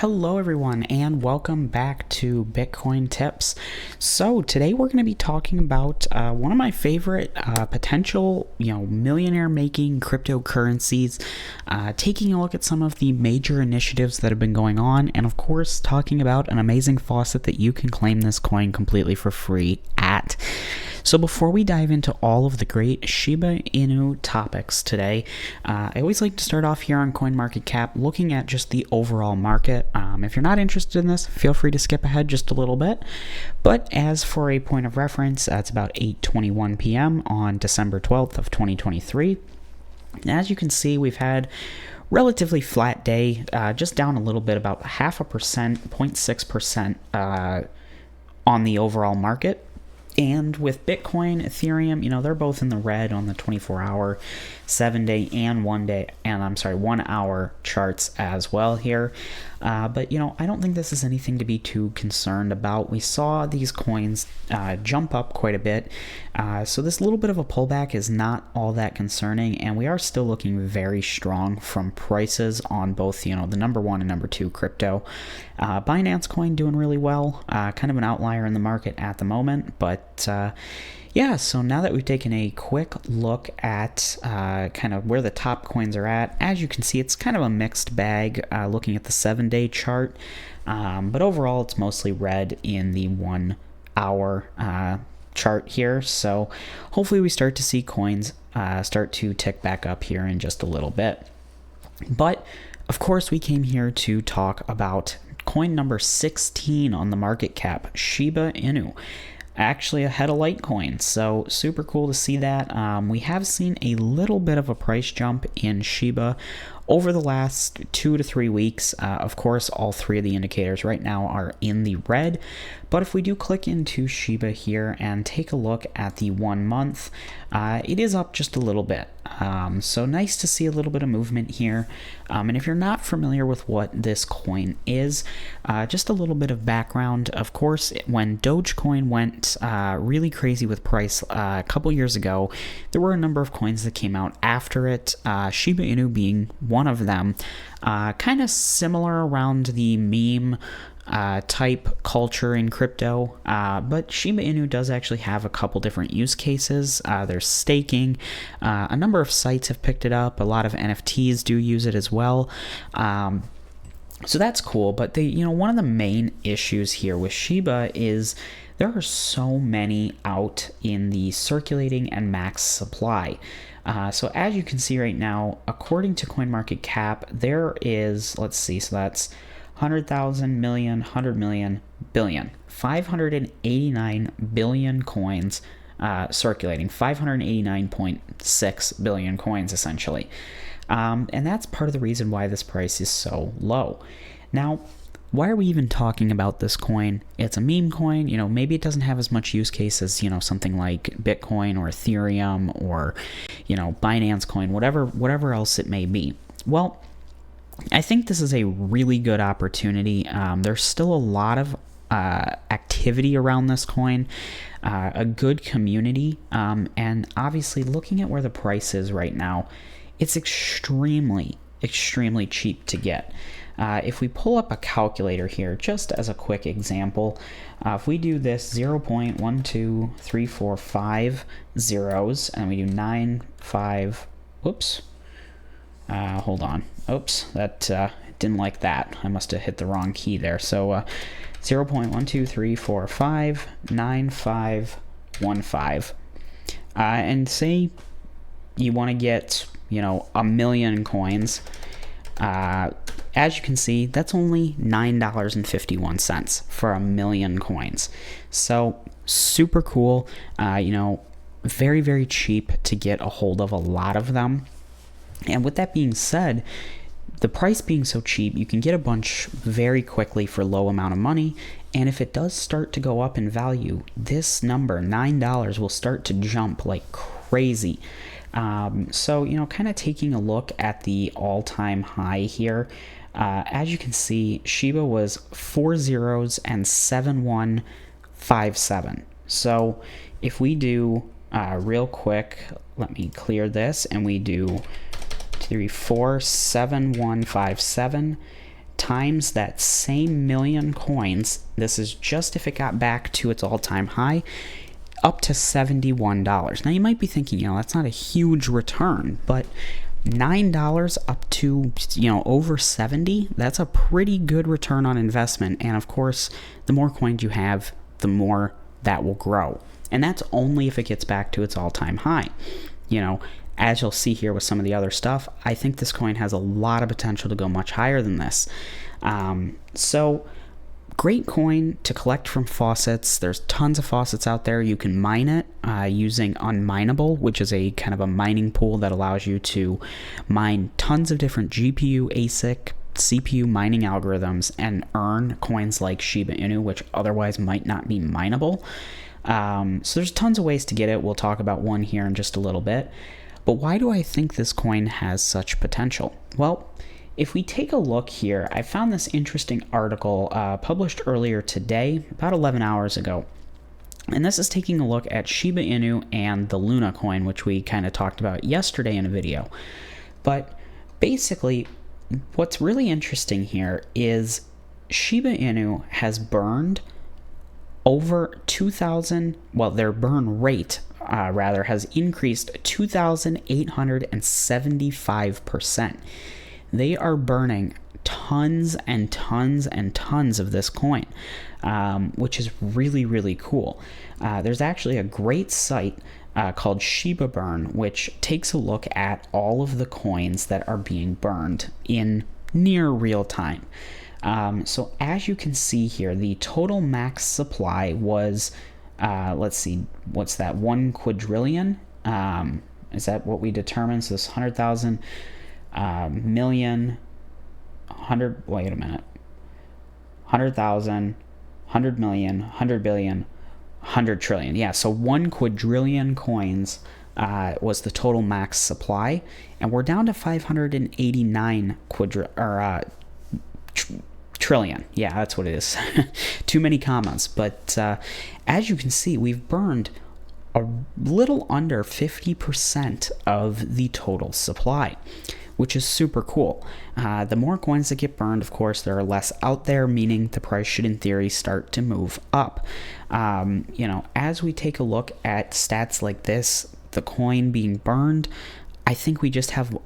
Hello everyone and welcome back to Bitcoin Tips. So today we're going to be talking about one of my favorite potential, millionaire making cryptocurrencies, taking a look at some of the major initiatives that have been going on, and of course talking about an amazing faucet that you can claim this coin completely for free at. So before we dive into all of the great Shiba Inu topics today, I always like to start off here on CoinMarketCap looking at just the overall market. If you're not interested in this, feel free to skip ahead just a little bit. But as for a point of reference, it's about 8:21 p.m. on December 12th of 2023. As you can see, we've had relatively flat day, just down a little bit, about 0.5%, 0.6% on the overall market. And with Bitcoin, Ethereum, they're both in the red on the 24-hour, 7-day, and 1-hour charts as well here. But I don't think this is anything to be too concerned about. We saw these coins jump up quite a bit. So this little bit of a pullback is not all that concerning, and we are still looking very strong from prices on both, the number one and number two crypto. Binance coin doing really well, kind of an outlier in the market at the moment, but yeah, so now that we've taken a quick look at kind of where the top coins are at, as you can see, it's kind of a mixed bag looking at the 7-day chart, but overall it's mostly red in the 1-hour chart here. So hopefully we start to see coins start to tick back up here in just a little bit. But of course we came here to talk about coin number 16 on the market cap, Shiba Inu. Actually ahead of Litecoin, so super cool to see that. We have seen a little bit of a price jump in Shiba over the last 2 to 3 weeks. Of course, all three of the indicators right now are in the red, but if we do click into Shiba here and take a look at the 1 month, it is up just a little bit. So nice to see a little bit of movement here. And if you're not familiar with what this coin is, just a little bit of background. Of course, when Dogecoin went really crazy with price a couple years ago, there were a number of coins that came out after it, Shiba Inu being one of them. Kind of similar around the meme type culture in crypto, but Shiba Inu does actually have a couple different use cases. There's staking. A number of sites have picked it up. A lot of NFTs do use it as well. So that's cool, but one of the main issues here with Shiba is there are so many out in the circulating and max supply. So as you can see right now, according to CoinMarketCap, there is, let's see, so that's 100,000, million, 100 million, billion, 589 billion coins circulating, 589.6 billion coins essentially. And that's part of the reason why this price is so low. Now, why are we even talking about this coin? It's a meme coin, maybe it doesn't have as much use case as, something like Bitcoin or Ethereum or, Binance coin, whatever else it may be. Well, I think this is a really good opportunity. There's still a lot of activity around this coin, a good community, and obviously looking at where the price is right now, it's extremely cheap to get. If we pull up a calculator here, just as a quick example, if we do this 0.12345 zeros, and we do 95, whoops, hold on, oops, that didn't like that. I must have hit the wrong key there. So 0.123459515, and say you want to get, a million coins. As you can see, that's only $9.51 for a million coins. So super cool, very, very cheap to get a hold of a lot of them. And with that being said, the price being so cheap, you can get a bunch very quickly for low amount of money. And if it does start to go up in value, this number, $9, will start to jump like crazy. So, kind of taking a look at the all-time high here, as you can see, Shiba was 4 zeros and 7157. So if we do real quick, let me clear this, and we do 347,157 times that same million coins, this is just if it got back to its all-time high, up to $71. Now you might be thinking, that's not a huge return, but $9 up to, over 70, that's a pretty good return on investment. And of course, the more coins you have, the more that will grow. And that's only if it gets back to its all-time high. As you'll see here with some of the other stuff, I think this coin has a lot of potential to go much higher than this. So great coin to collect from faucets. There's tons of faucets out there. You can mine it using Unmineable, which is a kind of a mining pool that allows you to mine tons of different GPU, ASIC, CPU mining algorithms and earn coins like Shiba Inu, which otherwise might not be mineable. So there's tons of ways to get it. We'll talk about one here in just a little bit. But why do I think this coin has such potential? Well, if we take a look here, I found this interesting article published earlier today, about 11 hours ago. And this is taking a look at Shiba Inu and the Luna coin, which we kind of talked about yesterday in a video. But basically, what's really interesting here is Shiba Inu has burned over 2,000, well, their burn rate has increased 2,875%. They are burning tons and tons and tons of this coin, which is really, really cool. There's actually a great site called Shiba Burn, which takes a look at all of the coins that are being burned in near real time. So as you can see here, the total max supply was, let's see, what's that, 1 quadrillion? Is that what we determined? So this 100,000 million, 100, wait a minute, 100,000, 100 million, 100 billion, 100 trillion. Yeah, so 1 quadrillion coins was the total max supply, and we're down to 589 trillion. Yeah, that's what it is. Too many commas. But as you can see, we've burned a little under 50% of the total supply, which is super cool. The more coins that get burned, of course, there are less out there, meaning the price should, in theory, start to move up. As we take a look at stats like this, the coin being burned, I think we just have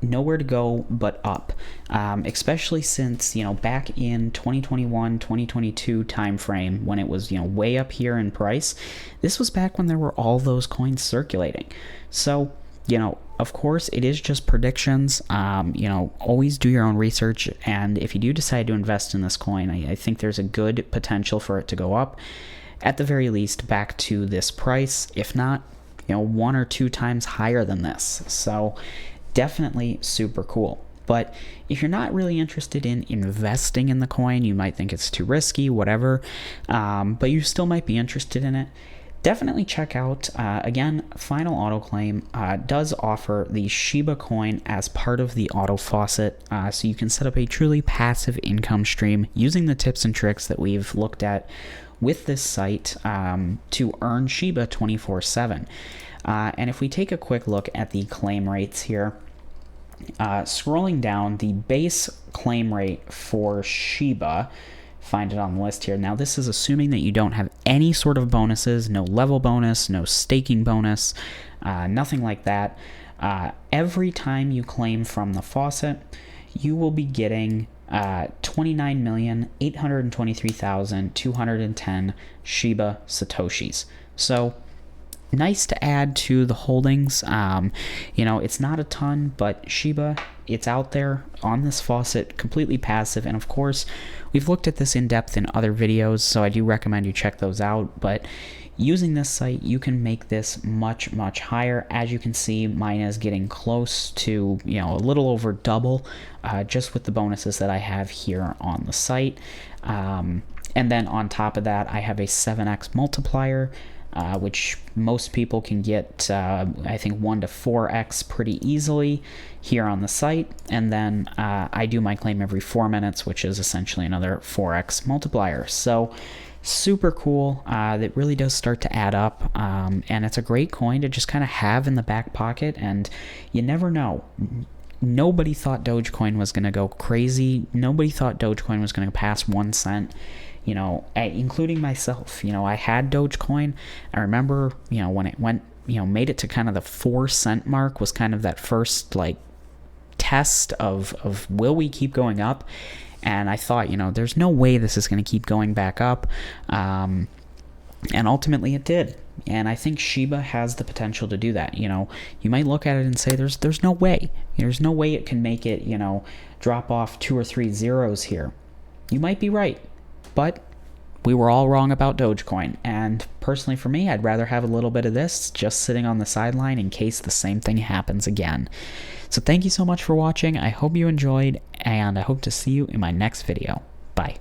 nowhere to go but up, especially since back in 2021 2022 time frame when it was way up here in price. This was back when there were all those coins circulating. So of course it is just predictions. Always do your own research, and if you do decide to invest in this coin, I think there's a good potential for it to go up, at the very least back to this price, if not 1 or 2 times higher than this. So definitely super cool. But if you're not really interested in investing in the coin, you might think it's too risky, whatever, but you still might be interested in it, definitely check out, again, Final Auto Claim does offer the Shiba coin as part of the auto faucet, so you can set up a truly passive income stream using the tips and tricks that we've looked at with this site to earn Shiba 24/7. And if we take a quick look at the claim rates here, scrolling down, the base claim rate for Shiba, find it on the list here. Now this is assuming that you don't have any sort of bonuses, no level bonus, no staking bonus, nothing like that. Every time you claim from the faucet, you will be getting 29,823,210 Shiba Satoshis. So nice to add to the holdings. It's not a ton, but Shiba, it's out there on this faucet, completely passive. And of course, we've looked at this in depth in other videos, so I do recommend you check those out. But using this site, you can make this much, much higher. As you can see, mine is getting close to, a little over double, just with the bonuses that I have here on the site. And then on top of that, I have a 7x multiplier, which most people can get, I think, 1 to 4x pretty easily here on the site. And then I do my claim every 4 minutes, which is essentially another 4x multiplier. So super cool. That really does start to add up, and it's a great coin to just kind of have in the back pocket, and you never know. nobody thought Dogecoin was going to go crazy. Nobody thought Dogecoin was going to pass 1 cent, including myself. I had Dogecoin. I remember, when it went, made it to kind of the 4 cent mark was kind of that first like test of will we keep going up? And I thought, there's no way this is going to keep going back up. And ultimately it did. And I think Shiba has the potential to do that. You might look at it and say there's no way. There's no way it can make it, drop off 2 or 3 zeros here. You might be right. But we were all wrong about Dogecoin. And personally for me, I'd rather have a little bit of this just sitting on the sideline in case the same thing happens again. So thank you so much for watching. I hope you enjoyed, and I hope to see you in my next video. Bye.